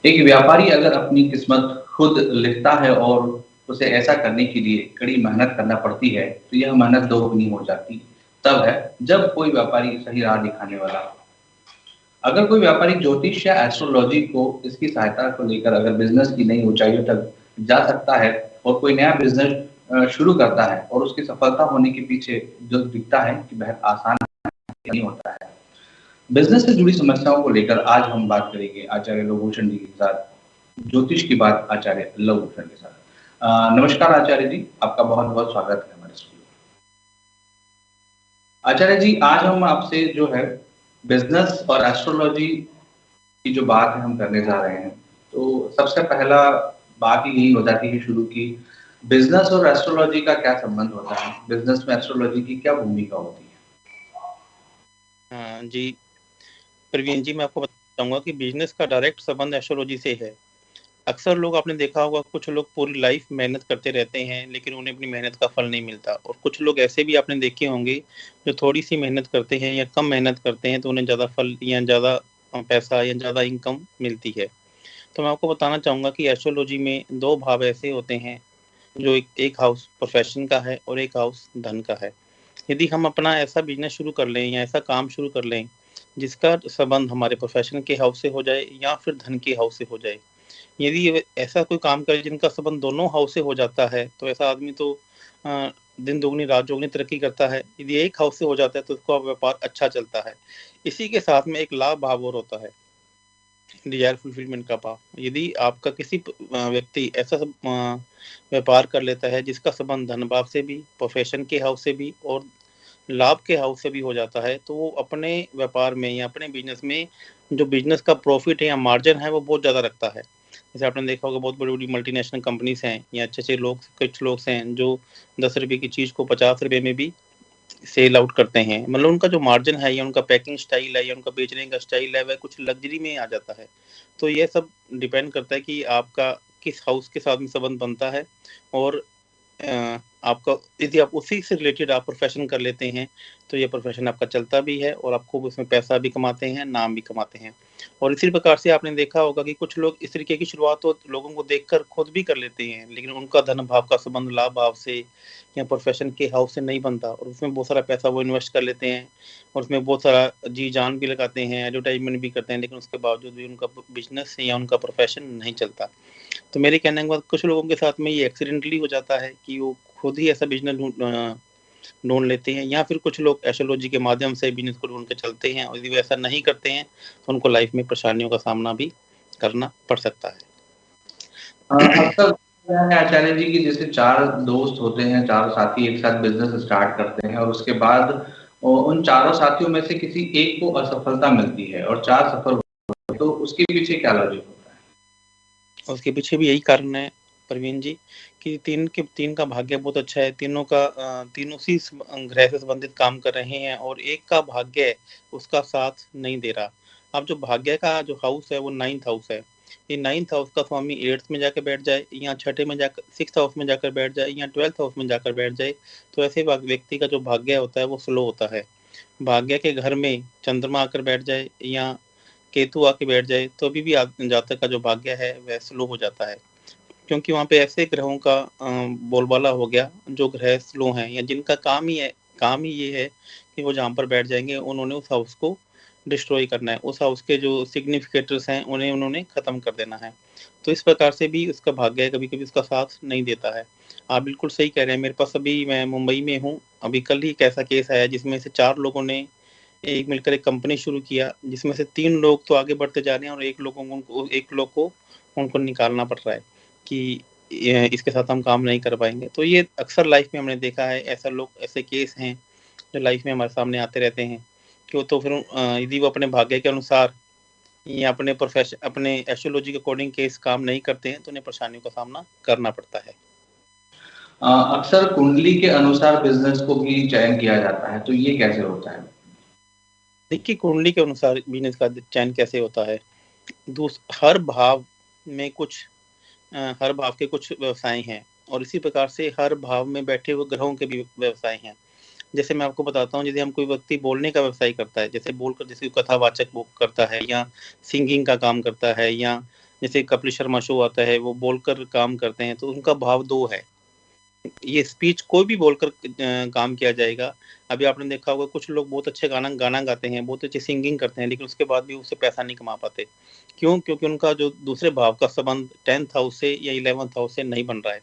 एक व्यापारी अगर अपनी किस्मत खुद लिखता है और उसे ऐसा करने के लिए कड़ी मेहनत करना पड़ती है, तो यह मेहनत दोगुनी हो जाती तब है जब कोई व्यापारी सही राह दिखाने वाला हो। अगर कोई व्यापारी ज्योतिष या एस्ट्रोलॉजी को इसकी सहायता को लेकर अगर बिज़नेस की नई ऊँचाइयों तक जा सकता है और कोई नया बिज़नेस शुरू करता है और उसकी सफलता होने के पीछे जो दिखता है कि बेहद आसान नहीं होता है। बिज़नेस से जुड़ी समस्याओं को लेकर आज हम बात करेंगे आचार्य लवभूषण जी के साथ, ज्योतिष की बात आचार्य लवभूषण के साथ। नमस्कार आचार्य जी, आपका बहुत-बहुत स्वागत है हमारे स्टूडियो में। आचार्य जी, आज हम आपसे जो है बिज़नेस और एस्ट्रोलॉजी की जो बात है हम करने जा रहे हैं। तो सबसे पहला बात ही यही हो जाती है शुरू की, बिज़नेस और एस्ट्रोलॉजी का क्या संबंध होता है? बिज़नेस में एस्ट्रोलॉजी की क्या भूमिका होती है? हाँ जी, प्रवीण जी, मैं आपको बताना चाहूँगा कि बिज़नेस का डायरेक्ट संबंध एस्ट्रोलॉजी से है। अक्सर लोग आपने देखा होगा, कुछ लोग पूरी लाइफ मेहनत करते रहते हैं, लेकिन उन्हें अपनी मेहनत का फल नहीं मिलता, और कुछ लोग ऐसे भी आपने देखे होंगे, जो थोड़ी-सी मेहनत करते हैं या कम मेहनत करते हैं, तो उन्हें ज़्यादा फल या ज़्यादा पैसा या ज़्यादा इनकम मिलती है। तो मैं आपको बताना चाहूँगा कि एस्ट्रोलॉजी में 2 भाव ऐसे होते हैं, जो एक हाउस प्रोफ़ेशन का है और एक हाउस धन का है। यदि हम अपना ऐसा बिज़नेस शुरू कर लें या ऐसा काम शुरू कर लें, जिसका संबंध हमारे प्रोफ़ेशन के हाउस से हो जाए या फिर धन के हाउस से हो जाए। यदि ऐसा कोई काम करे जिनका संबंध दोनों हाउस से हो जाता है, तो ऐसा आदमी तो दिन दोगुनी रात चौगुनी तरक्की करता है। यदि एक हाउस से हो जाता है, तो उसका व्यापार अच्छा चलता है। इसी के साथ में एक लाभ भाव और होता है, डिज़ायर फुलफिलमेंट का भाव। यदि आपका किसी व्यक्ति ऐसा व्यापार कर लेता है जिसका संबंध धन भाव से भी, प्रोफ़ेशन के हाउस से भी और लाभ के हाउस से भी हो जाता है, तो वो अपने व्यापार में या अपने बिज़नेस में जो बिज़नेस का प्रॉफ़िट है या मार्जिन है, वो बहुत ज़्यादा रखता है। जैसे आपने देखा होगा, बहुत बड़ी-बड़ी मल्टीनेशनल कंपनीज़ हैं या अच्छे-अच्छे लोग, कुछ लोग हैं जो ₹10 की चीज़ को ₹50 में भी सेल आउट करते हैं। मतलब उनका जो मार्जिन है या उनका पैकिंग स्टाइल है या उनका बेचने का स्टाइल है, वह कुछ लग्ज़री में आ जाता है। तो ये सब डिपेंड करता है कि आपका किस हाउस के साथ में संबंध बनता है, और आपका यदि आप उसी से रिलेटेड आप प्रोफ़ेशन कर लेते हैं, तो ये प्रोफ़ेशन आपका चलता भी है और आप खूब उसमें पैसा भी कमाते हैं, नाम भी कमाते हैं। और इसी प्रकार से आपने देखा होगा कि कुछ लोग इस तरीके की शुरुआत तो लोगों को देखकर खुद भी कर लेते हैं, लेकिन उनका धन भाव का संबंध लाभ भाव से या प्रोफ़ेशन के हाउस से नहीं बनता, और उसमें बहुत सारा पैसा वो इन्वेस्ट कर लेते हैं और उसमें बहुत सारा जी-जान भी लगाते हैं, एडवर्टाइज़मेंट भी करते हैं, लेकिन उसके बावजूद भी उनका बिज़नेस या उनका प्रोफ़ेशन नहीं चलता। तो मेरे कहने के बाद कुछ लोगों के साथ में ये एक्सीडेंटली हो जाता है कि वो खुद ही ऐसा बिज़नेस ढूँढ लेते हैं, या फिर कुछ लोग एस्ट्रोलॉजी के माध्यम से बिज़नेस को ढूँढ के चलते हैं, और यदि वो ऐसा नहीं करते हैं, तो उनको लाइफ़ में परेशानियों का सामना भी करना पड़ सकता है। अक्सर क्या है आचार्य जी कि जैसे 4 दोस्त होते हैं, 4 साथी एक साथ बिज़नेस स्टार्ट करते हैं और उसके बाद उन चारों साथियों में से किसी एक को असफलता मिलती है और 4 सफल होते हैं, तो उसके पीछे क्या लॉजिक होता है? उसके पीछे भी यही कारण है, प्रवीण जी, कि 3 का भाग्य बहुत अच्छा है। तीनों का तीनों उसी ग्रह से संबंधित काम कर रहे हैं, और एक का भाग्य उसका साथ नहीं दे रहा। अब जो भाग्य का जो हाउस है, वो 9th हाउस है। ये 9th हाउस का स्वामी 8th में जाके बैठ जाए, या छठे में जाकर 6th हाउस में जाकर बैठ जाए, या 12th हाउस में जाकर बैठ जाए, तो ऐसे व्यक्ति का जो भाग्य होता है, वो स्लो होता है। भाग्य के घर में चंद्रमा आकर बैठ जाए या केतु आके बैठ जाए, तो अभी भी जातक का जो भाग्य है वह स्लो हो जाता है, क्योंकि वहाँ पे ऐसे ग्रहों का बोलबाला हो गया, जो ग्रह स्लो हैं या जिनका काम ही ये है कि वो जहाँ पर बैठ जाएंगे, उन्होंने उस हाउस को डिस्ट्रॉय करना है, उस हाउस के जो सिग्निफिकेटर्स हैं उन्हें उन्होंने खत्म कर देना है। तो इस प्रकार से भी उसका भाग्य कभी कभी उसका साथ नहीं देता है। आप बिल्कुल सही कह रहे हैं। मेरे पास अभी, मैं मुंबई में हूँ, अभी कल ही एक ऐसा केस आया जिसमें से 4 लोगों ने एक मिलकर एक कंपनी शुरू किया, जिसमें से 3 लोग तो आगे बढ़ते जा रहे हैं और एक लोग को उनको निकालना पड़ रहा है कि इसके साथ हम काम नहीं कर पाएँगे। तो ये अक्सर लाइफ़ में हमने देखा है, ऐसा लोग, ऐसे केस हैं जो लाइफ़ में हमारे सामने आते रहते हैं, कि वो तो फिर यदि वो अपने भाग्य के अनुसार या अपने एस्ट्रोलॉजी के अकॉर्डिंग केस काम नहीं करते हैं, तो उन्हें परेशानियों का सामना करना पड़ता है। अक्सर कुंडली के अनुसार बिज़नेस को भी चयन किया जाता है, तो ये कैसे होता है? देखिए, कुंडली के अनुसार बिज़नेस का चयन कैसे होता है? हर भाव में कुछ हर भाव के कुछ व्यवसाय हैं, और इसी प्रकार से हर भाव में बैठे हुए ग्रहों के भी व्यवसाय हैं। जैसे मैं आपको बताता हूँ, यदि हम कोई व्यक्ति बोलने का व्यवसाय करता है, जैसे बोलकर, जैसे कथावाचक वो करता है, या सिंगिंग का काम करता है, या जैसे कपिल शर्मा शो आता है, वो बोलकर काम करते हैं, तो उनका भाव 2 है। ये स्पीच कोई भी बोलकर काम किया जाएगा। अभी आपने देखा होगा कुछ लोग बहुत अच्छे गाना गाना गाते हैं, बहुत अच्छी सिंगिंग करते हैं, लेकिन उसके बाद भी उससे पैसा नहीं कमा पाते। क्यों? क्योंकि उनका जो दूसरे भाव का संबंध 10th हाउस से या 11th हाउस से नहीं बन रहा है।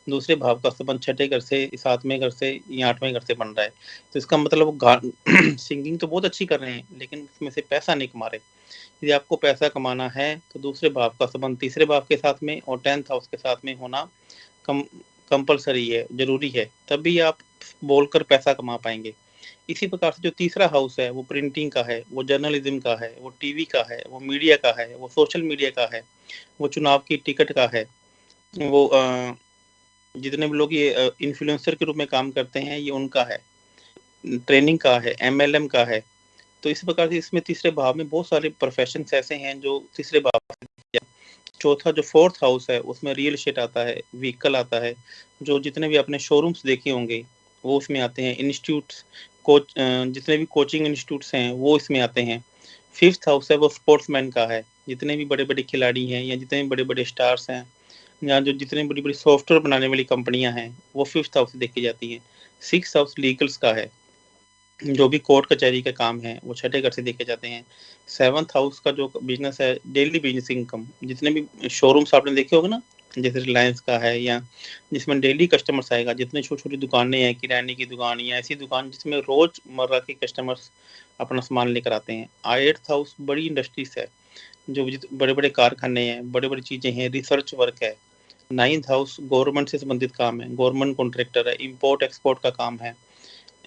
दूसरे भाव का संबंध छठे घर से, 7वें घर से या 8वें घर से बन रहा है। तो इसका मतलब वो सिंगिंग तो बहुत अच्छी कर रहे हैं, लेकिन उसमें से पैसा नहीं कमा रहे। यदि आपको पैसा कमाना है तो दूसरे भाव का संबंध तीसरे भाव के साथ में और 10th हाउस के साथ में होना कम कंपल्सरी है, जरूरी है, तभी आप बोलकर पैसा कमा पाएंगे। इसी प्रकार से जो तीसरा हाउस है वो प्रिंटिंग का है, वो जर्नलिज्म का है, वो टीवी का है, वो मीडिया का है, वो सोशल मीडिया का है, वो चुनाव की टिकट का है, वो जितने भी लोग ये इन्फ्लुएंसर के रूप में काम करते हैं ये उनका है, ट्रेनिंग का है, एमएलएम का है। तो इस प्रकार से इसमें तीसरे भाव में बहुत सारे प्रोफेशन ऐसे हैं जो तीसरे भाव से। चौथा जो फोर्थ हाउस है उसमें रियल एस्टेट आता है, व्हीकल आता है, जो जितने भी आपने शोरूम्स देखे होंगे वो उसमें आते हैं, इंस्टीट्यूट्स जितने भी कोचिंग इंस्टीट्यूट्स हैं वो इसमें आते हैं। फिफ्थ हाउस है वो स्पोर्ट्समैन का है, जितने भी बड़े बड़े खिलाड़ी हैं या जितने भी बड़े बड़े स्टार्स हैं या जो जितनी बड़ी बड़ी सॉफ्टवेयर बनाने वाली कंपनियां हैं वो फिफ्थ हाउस से देखी जाती हैं। सिक्स हाउस लीगल्स का है, जो भी कोर्ट कचहरी के काम है वो छठे घर से देखे जाते हैं। सेवंथ हाउस का जो बिजनेस है, डेली बिजनेस इनकम, जितने भी शोरूम्स आपने देखे होंगे ना, जैसे रिलायंस का है या जिसमें डेली कस्टमर्स आएगा, जितने छोटी छोटी दुकानें हैं, किराने की दुकान या ऐसी दुकान जिसमें रोजमर्रा के कस्टमर्स अपना सामान लेकर आते हैं। एट्थ हाउस बड़ी इंडस्ट्रीज है, जो बड़े बड़े कारखाने हैं, बड़े बड़ी चीजें हैं, रिसर्च वर्क है। नाइन्थ हाउस गवर्नमेंट से संबंधित काम है, गवर्नमेंट कॉन्ट्रैक्टर है, इम्पोर्ट एक्सपोर्ट का काम है।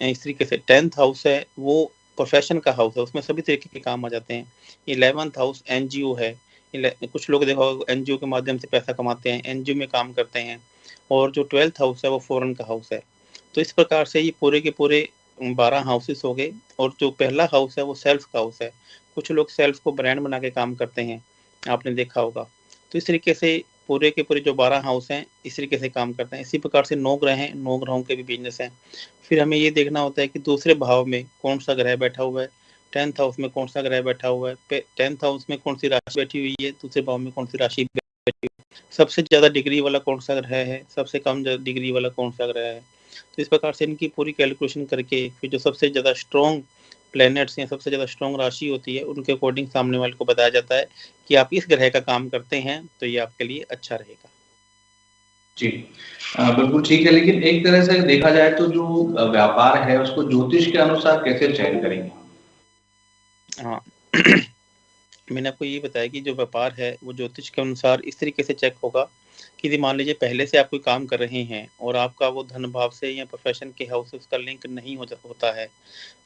इस तरीके से 10th हाउस है वो प्रोफेशन का हाउस है, उसमें सभी तरीके के काम आ जाते हैं। 11th हाउस एनजीओ है, कुछ लोग देखा होगा एनजीओ के माध्यम से पैसा कमाते हैं, एनजीओ में काम करते हैं। और जो 12th हाउस है वो फॉरेन का हाउस है। तो इस प्रकार से ये पूरे के पूरे 12 हाउसेस हो गए। और जो पहला हाउस है वो सेल्फ का हाउस है, कुछ लोग सेल्फ को ब्रांड बना के काम करते हैं, आपने देखा होगा। तो इस तरीके से पूरे के पूरे जो 12 हाउस हैं इस तरीके से काम करते हैं। इसी प्रकार से 9 ग्रह हैं, 9 ग्रहों के भी बिजनेस हैं। फिर हमें ये देखना होता है कि दूसरे भाव में कौन सा ग्रह बैठा हुआ है, 10th हाउस में कौन सा ग्रह बैठा हुआ है, 10th हाउस में कौन सी राशि बैठी हुई है, दूसरे भाव में कौन सी राशि बैठी हुई है, सबसे ज्यादा डिग्री वाला कौन सा ग्रह है, सबसे कम डिग्री वाला कौन सा ग्रह है। तो इस प्रकार से इनकी पूरी कैलकुलेशन करके फिर जो सबसे ज्यादा स्ट्रॉन्ग प्लैनेट्स या सबसे ज्यादा स्ट्रॉन्ग राशि होती है उनके अकॉर्डिंग सामने वाले को बताया जाता है कि आप इस ग्रह का काम करते हैं तो ये आपके लिए अच्छा रहेगा। जी। बिल्कुल ठीक है, लेकिन एक तरह से देखा जाए तो जो व्यापार है उसको ज्योतिष के अनुसार कैसे चयन करेंगे? हाँ मैंने आपको ये बताया कि जो व्यापार है वो ज्योतिष के अनुसार इस तरीके से चेक होगा कि यदि मान लीजिए पहले से आप कोई काम कर रहे हैं और आपका वो धन भाव से या प्रोफेशन के हाउस से उसका लिंक नहीं होता है,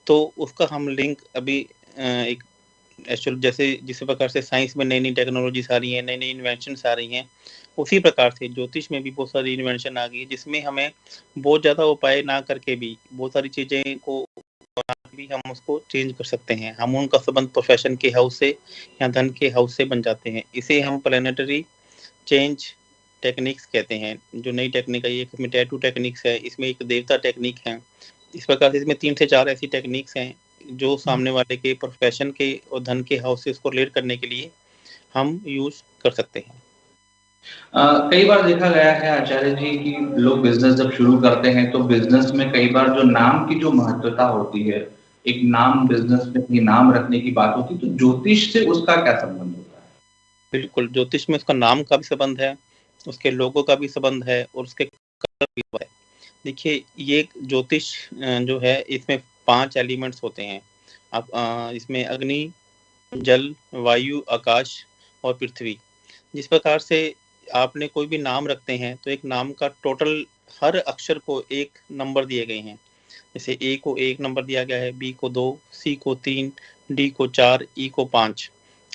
तो उसका हम लिंक अभी एक एक्चुअल जैसे जिस प्रकार से साइंस में नई नई टेक्नोलॉजीज आ रही हैं, नई नई इन्वेंशंस आ रही हैं, उसी प्रकार से ज्योतिष में भी बहुत सारी इन्वेंशन आ गई है, जिसमें हमें बहुत ज़्यादा उपाय ना करके भी बहुत सारी चीज़ें को भी हम उसको चेंज कर सकते हैं। हम उनका संबंध प्रोफेशन के हाउस से या धन के हाउस से बन जाते हैं। इसे हम प्लानिटरी चेंज टेक्निक्स कहते हैं। जो नई टेक्निक आई है, इसमें टैटू टेक्निक्स है, इसमें एक देवता टेक्निक है। इस प्रकार से इसमें 3 से 4 ऐसी टेक्निक्स हैं जो सामने वाले के प्रोफेशन के और धन के हाउस से उसको रिलेट करने के लिए हम यूज कर सकते हैं। कई बार देखा गया है आचार्य जी कि लोग बिजनेस जब शुरू करते हैं तो बिजनेस में कई बार जो नाम की जो महत्वता होती है, एक नाम बिजनेस में अपनी नाम रखने की बात होती है, तो ज्योतिष से उसका क्या संबंध होता है? बिल्कुल, ज्योतिष में उसका नाम का भी संबंध है, उसके लोगो का भी संबंध है और उसके कलर भी है। देखिए ये ज्योतिष जो है इसमें 5 एलिमेंट्स होते हैं। आप इसमें अग्नि, जल, वायु, आकाश और पृथ्वी। जिस प्रकार से आपने कोई भी नाम रखते हैं तो एक नाम का टोटल हर अक्षर को 1 नंबर दिए गए हैं। जैसे ए को 1 नंबर दिया गया है, बी को 2, सी को 3, डी को 4, ई को 5।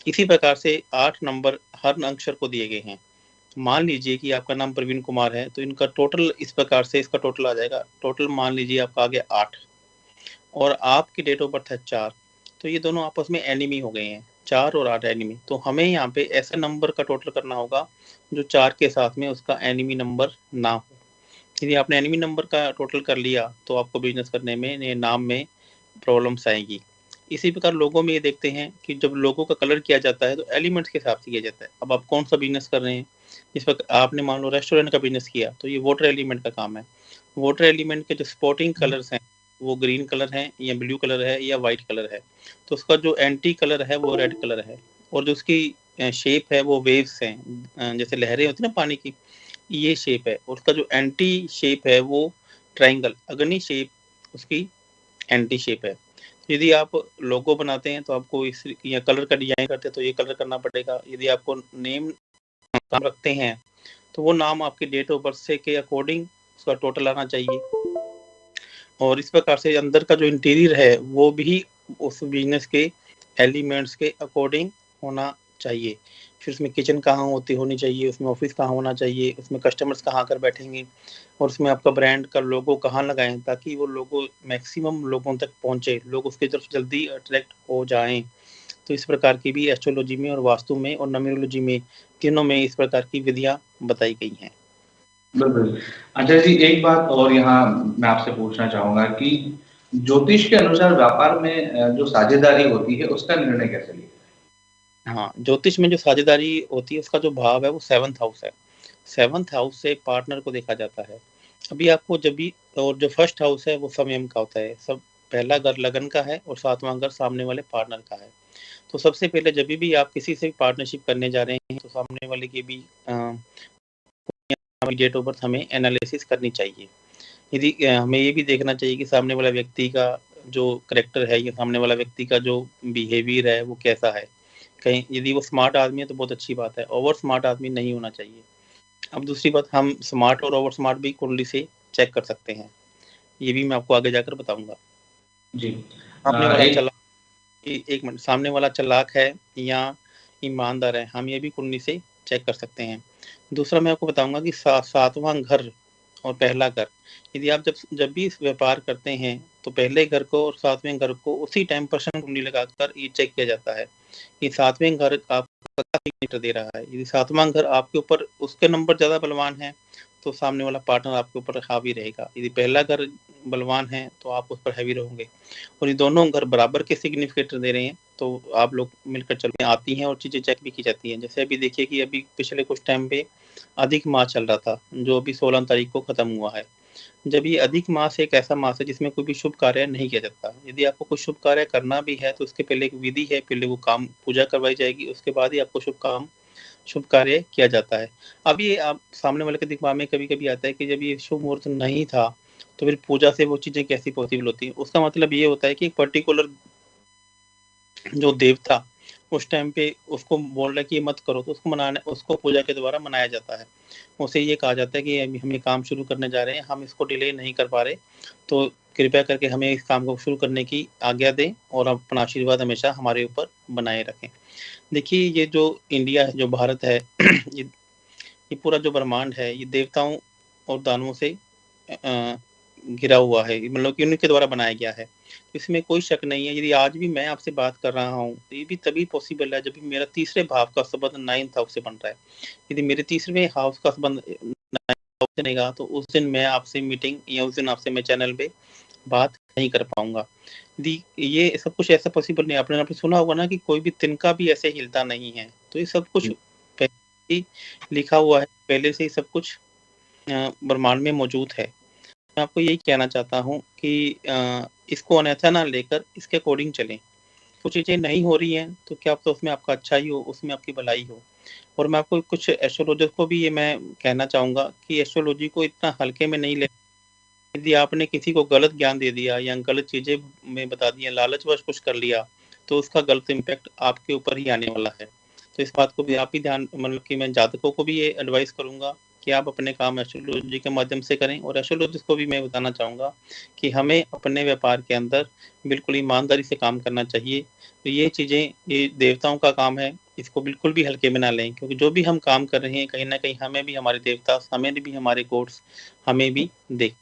इसी प्रकार से 8 नंबर हर अक्षर को दिए गए हैं। मान लीजिए कि आपका नाम प्रवीण कुमार है तो इनका टोटल इस प्रकार से इसका टोटल आ जाएगा। टोटल मान लीजिए आपका आ गया 8 और आपकी डेट ऑफ बर्थ है 4, तो ये दोनों आपस में एनिमी हो गए हैं, 4 और 8 एनिमी। तो हमें यहाँ पे ऐसे नंबर का टोटल करना होगा जो 4 के साथ में उसका एनिमी नंबर ना हो। यदि आपने एनिमी नंबर का टोटल कर लिया तो आपको बिजनेस करने में नाम में प्रॉब्लम्स आएगी। इसी प्रकार लोगों में ये देखते हैं कि जब लोगों का कलर किया जाता है तो एलिमेंट्स के हिसाब से किया जाता है। अब आप कौन सा बिजनेस कर रहे हैं, इस वक्त आपने मान लो रेस्टोरेंट का बिजनेस किया तो ये वाटर एलिमेंट का काम है। वाटर एलिमेंट के जो स्पॉटिंग कलर्स हैं वो ग्रीन कलर है या ब्लू कलर है या व्हाइट कलर है, तो उसका जो एंटी कलर है वो रेड कलर है, और जो उसकी शेप है वो वेव्स हैं, जैसे लहरें होती है ना पानी की, ये शेप है। और उसका जो एंटी शेप है वो ट्रायंगल, अग्नि शेप उसकी एंटी शेप है। यदि आप लोगो बनाते हैं तो आपको इस या कलर का डिजाइन करते हैं तो ये कलर करना पड़ेगा। यदि आपको नेम काम रखते हैं तो वो नाम आपके डेट ऑफ बर्थ से के अकॉर्डिंग उसका टोटल आना चाहिए। और इस प्रकार से अंदर का जो इंटीरियर है वो भी उस बिजनेस के एलिमेंट्स के अकॉर्डिंग होना चाहिए। फिर उसमें किचन कहाँ होनी चाहिए, उसमें ऑफिस कहाँ होना चाहिए, उसमें कस्टमर्स कहाँ आकर बैठेंगे, और उसमें आपका ब्रांड का लोगो कहाँ लगाएं ताकि वो लोगो मैक्सिमम लोगों तक पहुंचे, लोग उसकी तरफ जल्दी अट्रैक्ट हो जाएं। तो इस प्रकार की भी एस्ट्रोलॉजी में और वास्तु में और न्यूमरोलॉजी में तीनों में इस प्रकार की विधियां बताई गई हैं। बिल्कुल। अच्छा जी, एक बात और यहाँ मैं आपसे पूछना चाहूंगा कि ज्योतिष के अनुसार व्यापार में जो साझेदारी होती है उसका निर्णय कैसे लिया? हाँ, ज्योतिष में जो साझेदारी होती है उसका जो भाव है वो 7th हाउस है। 7th हाउस से पार्टनर को देखा जाता है। अभी आपको जब भी, और जो फर्स्ट हाउस है वो संयम का होता है। सब पहला घर लगन का है और 7वां घर सामने वाले पार्टनर का है। तो सबसे पहले जब भी आप किसी से भी पार्टनरशिप करने जा रहे हैं तो सामने वाले की भी डेट ऑफ बर्थ हमें एनालिसिस करनी चाहिए। यदि हमें ये भी देखना चाहिए कि सामने वाला व्यक्ति का जो करेक्टर है या सामने वाला व्यक्ति का जो बिहेवियर है वो कैसा है। कहीं यदि वो स्मार्ट आदमी है तो बहुत अच्छी बात है, ओवर स्मार्ट आदमी नहीं होना चाहिए। अब दूसरी बात, हम स्मार्ट और ओवर स्मार्ट भी कुंडली से चेक कर सकते हैं, ये भी मैं आपको आगे जाकर बताऊंगा। जी। सामने वाला एक चालाक, एक मिनट, सामने वाला चालाक है या ईमानदार है, हम ये भी कुंडली से चेक कर सकते हैं। दूसरा मैं आपको बताऊंगा कि 7वां घर और पहला घर, यदि आप जब भी व्यापार करते हैं तो पहले घर को और 7वें घर को उसी टाइम परसेंट कुंडली लगाकर ये चेक किया जाता है कि 7वें घर आपको क्या सिग्नेचर दे रहा है। यदि 7वां घर आपके ऊपर, उसके नंबर ज्यादा बलवान है तो सामने वाला पार्टनर आपके ऊपर हावी रहेगा। यदि पहला घर बलवान है तो आप उस पर हैवी रहोगे। और ये दोनों घर बराबर के सिग्निफिकेटर दे रहे हैं तो आप लोग मिलकर चलते आती हैं और चीजें चेक भी की जाती हैं। जैसे अभी देखिए कि अभी पिछले कुछ टाइम पे अधिक मास चल रहा था जो अभी 16 तारीख को खत्म हुआ है। जब ये अधिक मास एक ऐसा मास है जिसमें कोई भी शुभ कार्य नहीं किया जाता। यदि आपको कुछ शुभ कार्य करना भी है तो उसके पहले एक विधि है, पहले वो काम पूजा करवाई जाएगी, उसके बाद ही आपको शुभ कार्य किया जाता है। अब ये आप सामने वाले के दिमाग में कभी कभी आता है कि जब ये शुभ मुहूर्त नहीं था तो फिर पूजा से वो चीजें कैसी पॉसिबल होती है। उसका मतलब ये होता है कि एक पर्टिकुलर जो देवता उस टाइम पे उसको बोल रहा है कि ये मत करो तो उसको मनाने, उसको पूजा के द्वारा मनाया जाता है। उसे ये कहा जाता है कि हम ये काम शुरू करने जा रहे हैं, हम इसको डिले नहीं कर पा रहे, तो कृपया करके हमें इस काम को शुरू करने की आज्ञा दें और अपना आशीर्वाद हमेशा हमारे ऊपर बनाए रखें। देखिए ये जो इंडिया है, जो भारत है ये पूरा जो ब्रह्मांड है ये देवताओं और दानवों से घिरा हुआ है, मतलब कि उनके द्वारा बनाया गया है। इसमें कोई शक नहीं है। यदि आज भी मैं आपसे बात कर रहा हूँ तो ये भी तभी पॉसिबल है जब भी मेरा तीसरे भाव का संबंध 9th हाउस से बन रहा है। यदि मेरे तीसरे हाउस का संबंध 9th हाउस से नहीं, तो उस दिन मैं आपसे मीटिंग या उस दिन आपसे मैं चैनल पे बात नहीं कर पाऊंगा। यदि ये सब कुछ ऐसा पॉसिबल नहीं, आपने सुना होगा ना कि कोई भी तिनका भी ऐसे हिलता नहीं है, तो ये सब कुछ पहले ही लिखा हुआ है, पहले से ही सब कुछ ब्रह्मांड में मौजूद है। मैं आपको यही कहना चाहता हूँ कि इसको अन्यथा ना लेकर इसके अकॉर्डिंग चलें। कुछ चीज़ें नहीं हो रही हैं तो क्या तो उसमें आपका अच्छा ही हो, उसमें आपकी भलाई हो। और मैं आपको कुछ एस्ट्रोलॉजर को भी ये मैं कहना चाहूँगा कि एस्ट्रोलॉजी को इतना हल्के में नहीं ले। यदि आपने किसी को गलत ज्ञान दे दिया या गलत चीज़ें में बता दिया, लालचवश कुछ कर लिया, तो उसका गलत इम्पैक्ट आपके ऊपर ही आने वाला है। तो इस बात को भी आप ही ध्यान, मतलब कि मैं जातकों को भी ये एडवाइस करूँगा कि आप अपने काम एस्ट्रोलॉजी के माध्यम से करें। और एस्ट्रोलॉजिस्ट को भी मैं बताना चाहूँगा कि हमें अपने व्यापार के अंदर बिल्कुल ईमानदारी से काम करना चाहिए। तो ये चीज़ें, ये देवताओं का काम है, इसको बिल्कुल भी हल्के में ना लें, क्योंकि जो भी हम काम कर रहे हैं कहीं न कहीं हमें भी हमारे देवता, हमें भी हमारे गॉड्स हमें भी देख।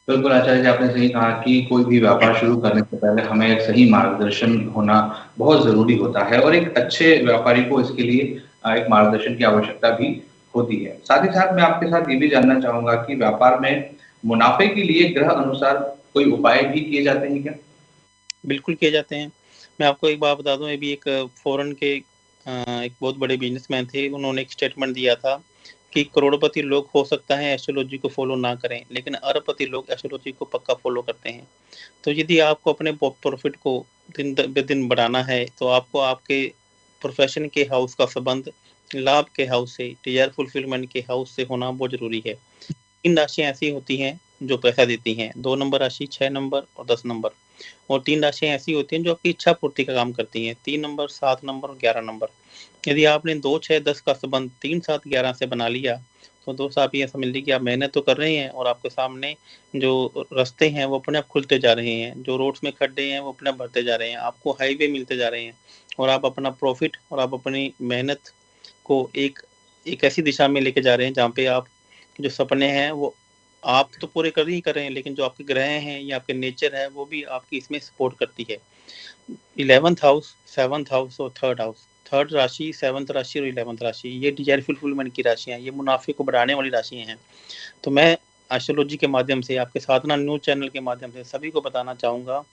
बिल्कुल आचार्य जी, आपने सही कहा कि कोई भी व्यापार शुरू करने से पहले हमें एक सही मार्गदर्शन होना बहुत ज़रूरी होता है और एक अच्छे व्यापारी को इसके लिए एक मार्गदर्शन की आवश्यकता भी होती है। साथ ही साथ मैं आपके साथ ये भी जानना चाहूँगा कि व्यापार में मुनाफ़े के लिए ग्रह अनुसार कोई उपाय भी किए जाते हैं क्या? बिल्कुल किए जाते हैं। मैं आपको एक बात बता दूं, ये भी एक फॉरेन के एक बहुत बड़े बिजनेसमैन थे, उन्होंने एक स्टेटमेंट दिया था कि करोड़पति लोग हो सकता है एस्ट्रोलॉजी को फॉलो ना करें, लेकिन अरबपति लोग एस्ट्रोलॉजी को पक्का फॉलो करते हैं। तो यदि आपको अपने प्रॉफिट को दिन ब दिन बढ़ाना है, तो आपको आपके प्रोफेशन के हाउस का संबंध लाभ के हाउस से, डिजायर फुलफिलमेंट के हाउस से होना बहुत जरूरी है। 3 राशियाँ ऐसी होती हैं जो पैसा देती हैं, 2 नंबर राशि, 6 नंबर और 10 नंबर। और 3 राशियाँ ऐसी होती हैं जो आपकी इच्छा पूर्ति का काम करती हैं, 3 नंबर, 7 नंबर और 11 नंबर। यदि आपने 2, 6, 10 का संबंध 3, 7, 11 से बना लिया, तो दोस्त आप ये समझ लीजिए कि आप मेहनत तो कर रहे हैं और आपके सामने जो रास्ते हैं वो अपने आप खुलते जा रहे हैं, जो रोड्स में खड्डे हैं वो अपने आप भरते जा रहे हैं, आपको हाईवे मिलते जा रहे हैं और आप अपना प्रॉफिट और आप अपनी मेहनत को एक एक ऐसी दिशा में लेके जा रहे हैं जहाँ पे आप जो सपने हैं वो आप तो पूरे कर ही कर रहे हैं, लेकिन जो आपके ग्रह हैं या आपके नेचर है वो भी आपकी इसमें सपोर्ट करती है। 11th हाउस, 7th हाउस और 3rd हाउस, 3rd राशि, 7th राशि और 11th राशि, ये डिजायर फुलफिलमेंट की राशियां, ये मुनाफे को बढ़ाने वाली राशियां हैं। तो मैं एस्ट्रोलॉजी के माध्यम से, आपके साधना न्यूज चैनल के माध्यम से सभी को बताना चाहूंगा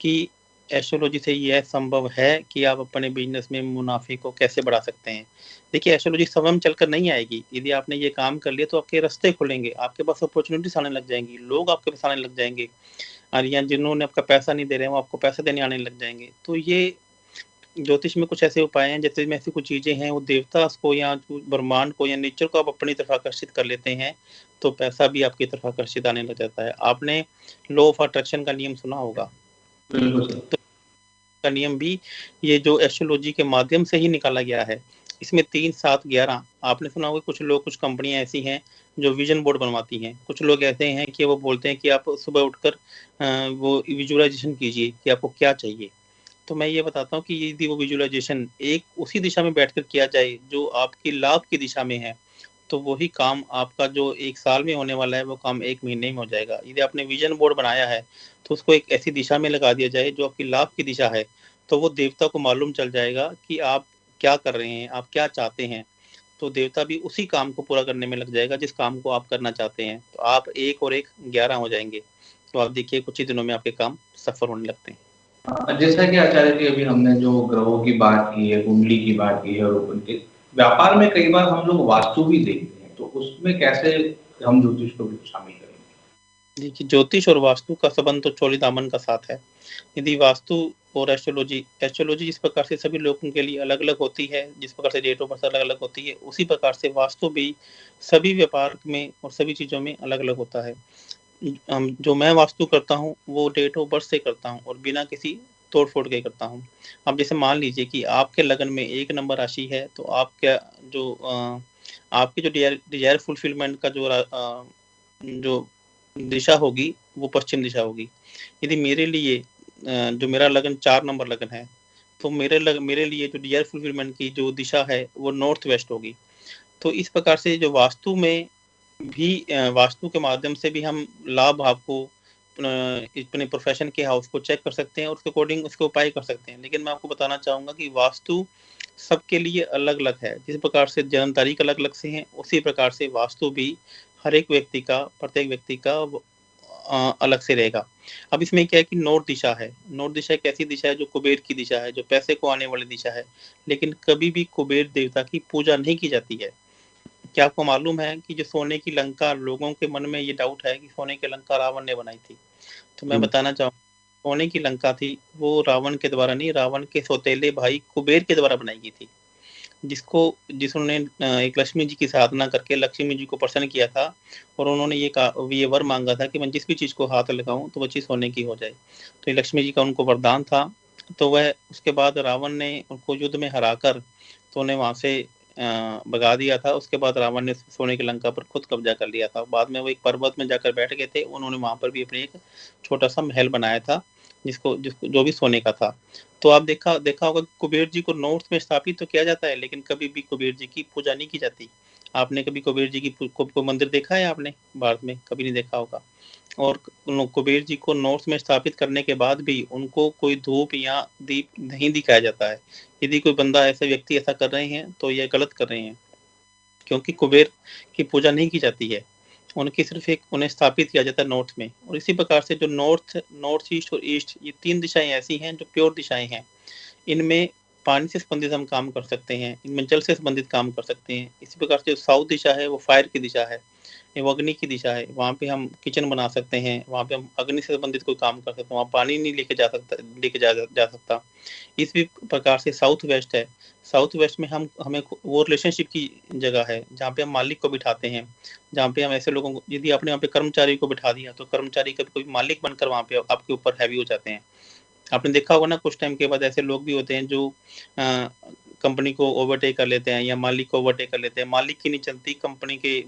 कि एस्ट्रोलॉजी से यह संभव है कि आप अपने बिजनेस में मुनाफे को कैसे बढ़ा सकते हैं। देखिए, एस्ट्रोलॉजी स्वयं चलकर नहीं आएगी। यदि आपने ये काम कर लिया तो आपके रास्ते खुलेंगे, आपके पास अपॉर्चुनिटीज आने लग जाएंगी, लोग आपके पास आने लग जाएंगे, और या जिन्होंने आपका पैसा नहीं दे रहे हैं वो आपको पैसा देने आने लग जाएंगे। तो ये ज्योतिष में कुछ ऐसे उपाय हैं, जैसे में ऐसी कुछ चीजें हैं, वो देवता को या ब्रह्मांड को या नेचर को आप अपनी तरफ आकर्षित कर लेते हैं, तो पैसा भी आपकी तरफ आकर्षित आने लग जाता है। आपने लॉ ऑफ अट्रैक्शन का नियम सुना होगा, बिल्कुल सर। तो का नियम भी ये जो एस्ट्रोलॉजी के माध्यम से ही निकाला गया है। इसमें 3, 7, 11 आपने सुना होगा। कुछ लोग, कुछ कंपनियां ऐसी हैं जो विजन बोर्ड बनवाती हैं। कुछ लोग ऐसे हैं कि वो बोलते हैं कि आप सुबह उठकर वो विजुअलाइजेशन कीजिए कि आपको क्या चाहिए। तो मैं ये बताता हूँ कि यदि वो विजुअलाइजेशन एक उसी दिशा में बैठकर किया जाए जो आपकी लाभ की दिशा में है, तो वही काम आपका जो 1 साल में होने वाला है वो काम 1 महीने में हो जाएगा। यदि आपने विजन बोर्ड बनाया है तो उसको एक ऐसी दिशा में लगा दिया जाए जो आपकी लाभ की दिशा है, तो वो देवता को मालूम चल जाएगा कि आप क्या कर रहे हैं, आप क्या चाहते हैं। तो देवता भी उसी काम को पूरा करने में लग जाएगा जिस काम को आप करना चाहते हैं। तो आप 1 और 1 11 हो जाएंगे। तो आप देखिए कुछ ही दिनों में आपके काम सफल होने लगते हैं। जैसा कि आचार्य जी अभी हमने जो ग्रहों की बात की है, कुंडली की बात की है, और उनके व्यापार में कई बार हम लोग वास्तु भी देखते हैं, तो उसमें कैसे हम ज्योतिष को भी शामिल करेंगे? देखिए, ज्योतिष और वास्तु का संबंध तो चोली दामन का साथ है। यदि वास्तु और एस्ट्रोलॉजी जिस प्रकार से सभी लोगों के लिए अलग अलग होती है, जिस प्रकार से डेट ऑफ बर्थ अलग अलग होती है, उसी प्रकार से वास्तु भी सभी व्यापार में और सभी चीजों में अलग अलग होता है। जो मैं वास्तु करता हूँ वो डेट ऑफ बर्थ से करता हूँ और बिना किसी तोड़ फोड़ के करता हूँ। अब जैसे मान लीजिए कि आपके लगन में 1 नंबर राशि है, तो आपका जो आपकी जो डिजायर फुलफिलमेंट का जो दिशा होगी वो पश्चिम दिशा होगी। यदि मेरे लिए जो मेरा लगन 4 नंबर लगन है, तो मेरे लिए जो डिजायर फुलफिलमेंट की जो दिशा है वो नॉर्थ वेस्ट होगी। तो इस प्रकार से जो वास्तु में भी वास्तु के माध्यम से भी हम लाभ भाव को अपने प्रोफेशन के हाउस को चेक कर सकते हैं और उसके अकॉर्डिंग उसके उपाय कर सकते हैं। लेकिन मैं आपको बताना चाहूंगा कि वास्तु सबके लिए अलग अलग है। जिस प्रकार से जन्म तारीख अलग अलग से है, उसी प्रकार से वास्तु भी हर एक व्यक्ति का, प्रत्येक व्यक्ति का अलग से रहेगा। अब इसमें क्या है कि नॉर्थ दिशा है। नॉर्थ दिशा एक ऐसी दिशा है जो कुबेर की दिशा है, जो पैसे को आने वाली दिशा है, लेकिन कभी भी कुबेर देवता की पूजा नहीं की जाती है। क्या आपको मालूम है कि जो सोने की लंका, लोगों के मन में ये डाउट है कि सोने की लंका रावण ने बनाई थी। तो मैं बताना चाहूँगा, सोने की लंका थी वो रावण के द्वारा नहीं, रावण के सौतेले भाई कुबेर के द्वारा बनाई गई थी। जिसने एक लक्ष्मी जी की साधना करके लक्ष्मी जी को प्रसन्न किया था और उन्होंने ये वर मांगा था कि मैं जिस भी चीज को हाथ लगाऊं तो वो चीज सोने की हो जाए। तो ये लक्ष्मी जी का उनको वरदान था। तो वह उसके बाद रावण ने उनको युद्ध में हराकर तो उन्हें वहां से भगा दिया था। उसके बाद रावण ने सोने की लंका पर खुद कब्जा कर लिया था। बाद में वो एक पर्वत में जाकर बैठ गए थे। उन्होंने वहां पर भी अपने एक छोटा सा महल बनाया था जिसको जिसको जो भी सोने का था। तो आप देखा होगा कि कुबेर जी को नॉर्थ में स्थापित तो किया जाता है, लेकिन कभी भी कुबेर जी की पूजा नहीं की जाती। आपने कभी कुबेर जी की को मंदिर देखा है? आपने भारत में कभी नहीं देखा होगा। और कुबेर जी को नॉर्थ में स्थापित करने के बाद भी उनको कोई धूप या दीप नहीं दिखाया जाता है। यदि कोई बंदा, ऐसे व्यक्ति ऐसा कर रहे हैं तो ये गलत कर रहे हैं, क्योंकि कुबेर की पूजा नहीं की जाती है। उनकी सिर्फ एक उन्हें स्थापित किया जाता है नॉर्थ में। और इसी प्रकार से जो नॉर्थ ईस्ट और ईस्ट, ये 3 दिशाएं ऐसी हैं जो प्योर दिशाएं हैं। इनमें पानी से संबंधित हम काम कर सकते हैं, इनमें जल से संबंधित काम कर सकते हैं। इसी प्रकार से जो साउथ दिशा है वो फायर की दिशा है, वो अग्नि की दिशा है। वहाँ पे हम किचन बना सकते हैं, वहाँ पे हम अग्नि से संबंधित कोई काम कर सकते हैं, वहाँ पानी नहीं लेके जा सकता। इसी प्रकार से साउथ वेस्ट है। साउथ वेस्ट में हमें वो रिलेशनशिप की जगह है जहाँ पे हम मालिक को बिठाते हैं, जहाँ पे हम ऐसे लोगों को, यदि आपने वहाँ पे कर्मचारी को बिठा दिया तो कर्मचारी कभी कोई मालिक बनकर वहाँ पे आपके ऊपर हैवी हो जाते हैं। आपने देखा होगा ना, कुछ टाइम के बाद ऐसे लोग भी होते हैं जो कंपनी को ओवरटेक कर लेते हैं या मालिक को ओवरटेक कर लेते हैं। मालिक की नहीं चलती, कंपनी के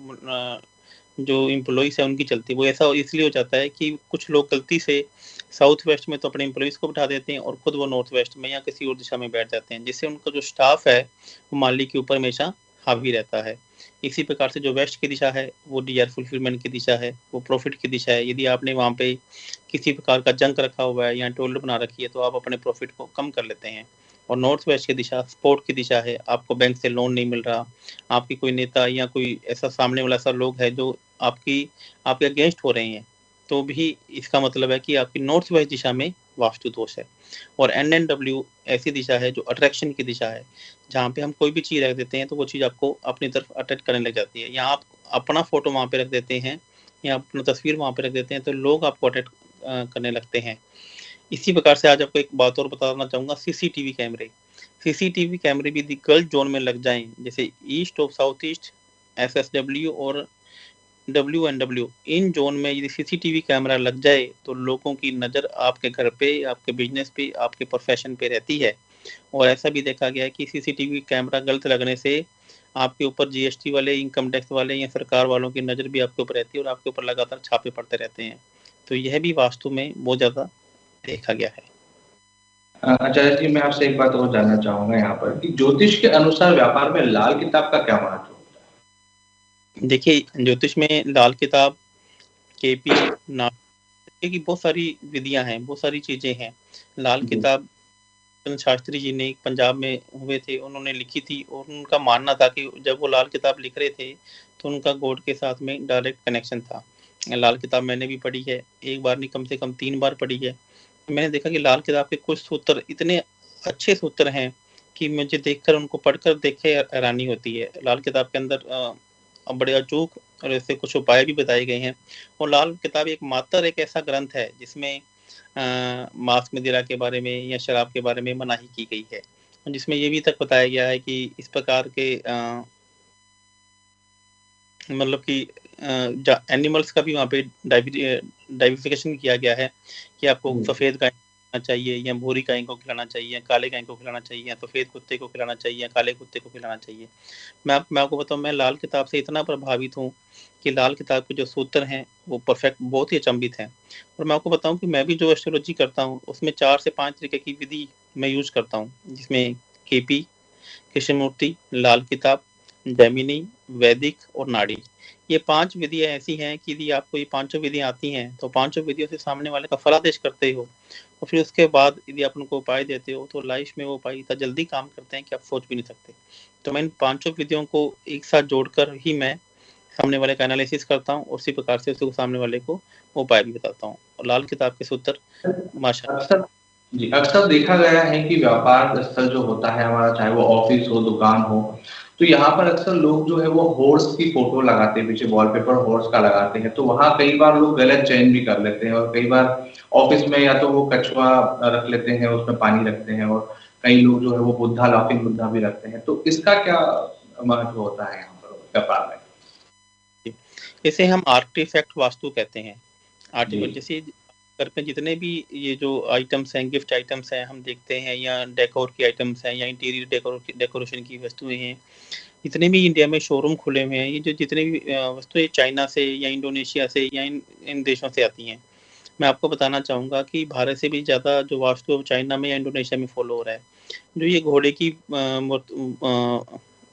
जो एम्प्लॉइज है उनकी चलती है। वो ऐसा इसलिए हो जाता है कि कुछ लोग गलती से साउथ वेस्ट में तो अपने एम्प्लॉइज को बिठा देते हैं और खुद वो नॉर्थ वेस्ट में या किसी और दिशा में बैठ जाते हैं, जिससे उनका जो स्टाफ है वो मालिक के ऊपर हमेशा हावी रहता है। इसी प्रकार से जो वेस्ट की दिशा है वो डिजायर फुलफिलमेंट की दिशा है, वो प्रॉफिट की दिशा है। यदि आपने वहाँ पे किसी प्रकार का जंक रखा हुआ है या टोल बना रखी है तो आप अपने प्रॉफिट को कम कर लेते हैं। और नॉर्थ वेस्ट की दिशा स्पोर्ट की दिशा है, आपको बैंक से लोन नहीं मिल रहा, आपकी कोई नेता या कोई ऐसा सामने वाला ऐसा लोग है जो आपके अगेंस्ट हो रहे हैं, तो भी इसका मतलब है कि आपकी नॉर्थ वेस्ट दिशा में वास्तु दोष है। और NNW ऐसी दिशा है जो अट्रैक्शन की दिशा है, जहाँ पे हम कोई भी चीज़ रख देते हैं तो वो चीज़ आपको अपनी तरफ अट्रैक्ट करने लग जाती है। या आप अपना फोटो वहाँ पे रख देते हैं या अपनी तस्वीर वहाँ पे रख देते हैं तो लोग आपको अट्रैक्ट करने लगते हैं। इसी प्रकार से आज आपको एक बात और बताना चाहूँगा, CCTV कैमरे। CCTV कैमरे भी यदि गलत जोन में लग जाएँ, जैसे ईस्ट और साउथ ईस्ट, SSW और WNW, इन जोन में यदि CCTV कैमरा लग जाए तो लोगों की नज़र आपके घर पे, आपके बिजनेस पे, आपके प्रोफेशन पे रहती है। और ऐसा भी देखा गया है कि CCTV कैमरा गलत लगने से आपके ऊपर GST वाले, इनकम टैक्स वाले या सरकार वालों की नज़र भी आपके ऊपर रहती है और आपके ऊपर लगातार छापे पड़ते रहते हैं। तो यह भी वास्तु में बहुत ज़्यादा देखा गया है। आचार्य जी, मैं आपसे एक बात और जानना चाहूंगा यहाँ पर कि ज्योतिष के अनुसार व्यापार में लाल किताब का क्या महत्व होता देखिए, ज्योतिष में लाल किताब, KP, ना की बहुत सारी विधियां हैं, बहुत सारी चीजें हैं। लाल है? जी। किताब शास्त्री जी ने पंजाब में हुए थे, उन्होंने लिखी थी और उनका मानना था कि जब वो लाल किताब लिख रहे थे तो उनका गॉड के साथ में डायरेक्ट कनेक्शन था। लाल किताब मैंने भी पढ़ी है, एक बार नहीं कम से कम 3 बार पढ़ी है। मैंने देखा कि लाल किताब के कुछ सूत्र इतने अच्छे सूत्र हैं कि मुझे देखकर, उनको पढ़कर देखे हैरानी होती है। लाल किताब के अंदर बड़े अचूक और ऐसे कुछ उपाय भी बताए गए हैं। और लाल किताब एक ऐसा ग्रंथ है जिसमें मांस मदिरा के बारे में या शराब के बारे में मनाही की गई है, जिसमें ये भी तक बताया गया है कि इस प्रकार के मतलब कि एनिमल्स का भी वहाँ पे डाइवर्सिफिकेशन किया गया है कि आपको सफेद गाय खिलाना चाहिए या भूरी गाय को खिलाना चाहिए या काले गाय को खिलाना चाहिए या सफेद कुत्ते को खिलाना चाहिए या काले कुत्ते को खिलाना चाहिए। मैं आपको बताऊं, मैं लाल किताब से इतना प्रभावित हूँ कि लाल किताब के जो सूत्र हैं वो परफेक्ट, बहुत ही अचंभित हैं। और मैं आपको बताऊं कि मैं भी जो एस्ट्रोलॉजी करता हूँ उसमें 4 से 5 तरीके की विधि मैं यूज करता हूँ, जिसमें KP, कृष्णमूर्ति, लाल किताब, जैमिनी, वैदिक और नाड़ी। ये 5 विधियाँ ऐसी हैं कि यदि आपको ये पाँचों विधियाँ आती हैं तो पाँचों विधियों से सामने वाले का फलादेश करते हो और फिर उसके बाद यदि आप उनको उपाय देते हो तो लाइफ में वो उपाय इतना जल्दी काम करते हैं कि आप सोच भी नहीं सकते। तो मैं इन पाँचों विधियों को एक साथ जोड़कर ही मैं सामने वाले का एनालिसिस करता हूँ और उसी प्रकार से उसको सामने वाले को उपाय भी बताता हूँ। और लाल किताब के सूत्र माशा अक्सर जी, अक्सर देखा गया है कि व्यापार स्थल जो होता है हमारा, चाहे वो ऑफिस हो, दुकान हो, तो यहाँ पर अक्सर लोग जो है वो हॉर्स की फोटो लगाते हैं, पीछे वॉलपेपर हॉर्स का लगाते हैं। तो वहाँ कई बार लोग गलत चयन भी कर लेते हैं और कई बार ऑफिस में या तो वो कछुआ रख लेते हैं, उसमें पानी रखते हैं, और कई लोग जो है वो बुद्धा, लाफिंग बुद्धा भी रखते हैं। तो इसका क्या महत्व होता है यहाँ पर व्यापार में? इसे हम आर्टिफैक्ट वास्तु कहते हैं। जी। आर्टिफैक्ट जैसे घर पे जितने भी ये जो आइटम्स हैं, गिफ्ट आइटम्स हैं, हम देखते हैं, या डेकोर की आइटम्स हैं या इंटीरियर डेकोरेशन की वस्तुएं हैं, जितने भी इंडिया में शोरूम खुले हुए हैं, ये जो जितने भी वस्तुएं चाइना से या इंडोनेशिया से या इन देशों से आती हैं। मैं आपको बताना चाहूँगा कि भारत से भी ज़्यादा जो वास्तु चाइना में या इंडोनेशिया में फॉलो हो रहा है। जो ये घोड़े की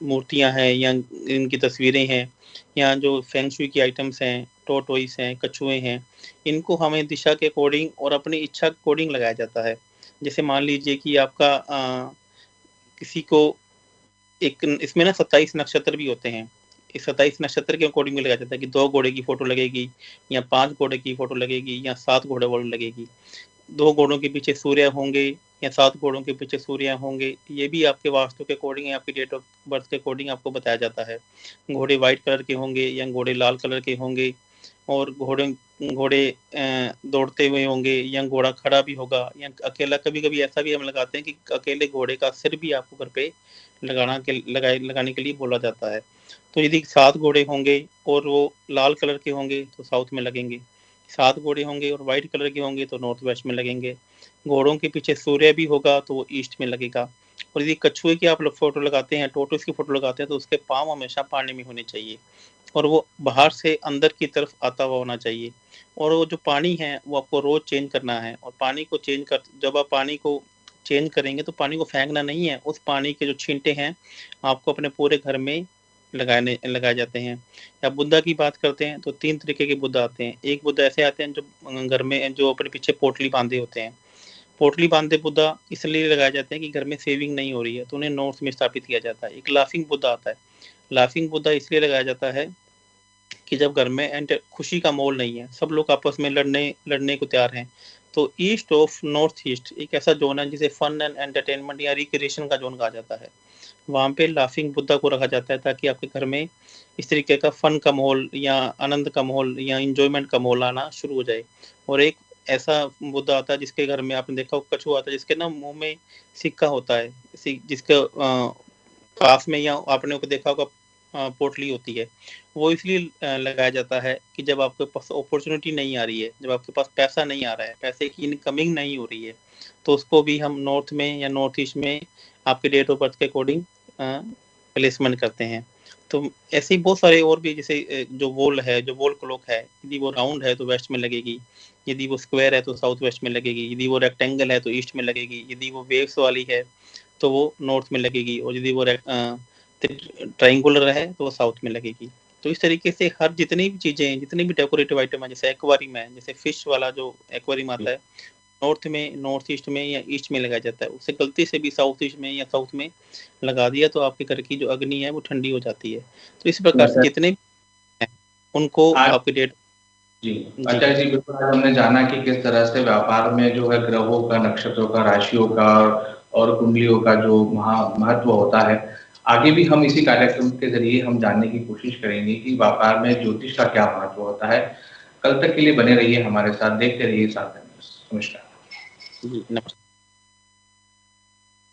मूर्तियाँ हैं या इनकी तस्वीरें हैं या जो फेंग शुई की आइटम्स हैं, टॉर्टोइस हैं, कछुए हैं, इनको हमें दिशा के अकॉर्डिंग और अपनी इच्छा के अकॉर्डिंग लगाया जाता है। जैसे मान लीजिए कि आपका किसी को एक इसमें ना 27 नक्षत्र भी होते हैं। इस 27 नक्षत्र के अकॉर्डिंग लगाया जाता है कि 2 घोड़े की फोटो लगेगी या 5 घोड़े की फोटो लगेगी या 7 घोड़े वाली लगेगी। 2 घोड़ों के पीछे सूर्य होंगे या 7 घोड़ों के पीछे सूर्य होंगे, ये भी आपके वास्तु के अकॉर्डिंग या आपकी डेट ऑफ बर्थ के अकॉर्डिंग आपको बताया जाता है। घोड़े व्हाइट कलर के होंगे या घोड़े लाल कलर के होंगे, और घोड़े दौड़ते हुए होंगे या घोड़ा खड़ा भी होगा या अकेला। कभी-कभी ऐसा भी हम लगाते हैं कि अकेले घोड़े का सिर भी आपको घर पे लगाने के लिए बोला जाता है। तो यदि 7 घोड़े होंगे और वो लाल कलर के होंगे तो साउथ में लगेंगे, 7 घोड़े होंगे और व्हाइट कलर के होंगे तो नॉर्थ वेस्ट में लगेंगे। घोड़ों के पीछे सूर्य भी होगा तो वो ईस्ट में लगेगा। और यदि कछुए की आप फोटो लगाते हैं, टोटोस की फोटो लगाते हैं, तो उसके पाँव हमेशा पानी में होने चाहिए और वो बाहर से अंदर की तरफ आता हुआ होना चाहिए। और वो जो पानी है वो आपको रोज चेंज करना है, और पानी को जब आप पानी को चेंज करेंगे तो पानी को फेंकना नहीं है। उस पानी के जो छींटे हैं आपको अपने पूरे घर में लगाए जाते हैं। या बुद्धा की बात करते हैं तो 3 तरीके के बुद्धा आते हैं। एक बुद्धा ऐसे आते हैं जो घर में जो अपने पीछे पोटली बांधे होते हैं। पोटली बांधे बुद्धा इसलिए लगाए जाते हैं कि घर में सेविंग नहीं हो रही है तो उन्हें नॉर्थ में स्थापित किया जाता है। एक लाफिंग बुद्धा आता है। लाफिंग बुद्धा इसलिए लगाया जाता है कि जब घर में खुशी का माहौल नहीं है, सब लोग आपस में लड़ने को तैयार हैं, तो ईस्ट ऑफ नॉर्थ ईस्ट एक ऐसा जोन है जिसे फन एंड एंटरटेनमेंट या रिक्रिएशन का जोन कहा जाता है। वहाँ पे लाफिंग बुद्धा को रखा जाता है ताकि आपके घर में इस तरीके का फन का माहौल या आनंद का माहौल या इंजॉयमेंट का माहौल आना शुरू हो जाए। और एक ऐसा बुद्धा आता है जिसके घर में आपने देखा कछुआ आता है जिसके ना मुंह में सिक्का होता है, जिसके पास में या आपने देखा होगा पोटली होती है। वो इसलिए लगाया जाता है कि जब आपके पास अपॉर्चुनिटी नहीं आ रही है, जब आपके पास पैसा नहीं आ रहा है, पैसे की इनकमिंग नहीं हो रही है, तो उसको भी हम नॉर्थ में या नॉर्थ ईस्ट में आपके डेट ऑफ बर्थ के अकॉर्डिंग प्लेसमेंट करते हैं। तो ऐसे ही बहुत सारे और भी, जैसे जो वॉल क्लॉक है, यदि वो राउंड है तो वेस्ट में लगेगी, यदि वो स्क्वायर है तो साउथ वेस्ट में लगेगी, यदि वो रेक्टेंगल है तो ईस्ट में लगेगी, यदि वो वेव्स वाली है तो वो नॉर्थ में लगेगी, और यदि वो ट्रायंगुलर है तो वो साउथ में लगेगी। तो इस तरीके से हर जितनी भी चीजें हैं, जितनी भी डेकोरेटिव आइटम है, जैसे एक्वेरियम है, जैसे फिश वाला जो एक्वेरियम आता है, नॉर्थ में, नॉर्थ ईस्ट में या ईस्ट में लगाया जाता है। उसे गलती से भी साउथ ईस्ट में या साउथ में लगा दिया तो आपके घर की जो अग्नि है वो ठंडी हो जाती है। तो इस प्रकार से जितने हैं उनको आपके डेट जी आचार्य जी, बिल्कुल आज हमने जाना कि किस तरह से व्यापार में जो है ग्रहों का, नक्षत्रों का, राशियों का और कुंडलियों का जो महत्व होता है। आगे भी हम इसी कार्यक्रम के जरिए हम जानने की कोशिश करेंगे कि व्यापार में ज्योतिष का क्या महत्व होता है। कल तक के लिए बने रहिए हमारे साथ, देखते रहिए साथ में। नमस्कार। जी नमस्कार।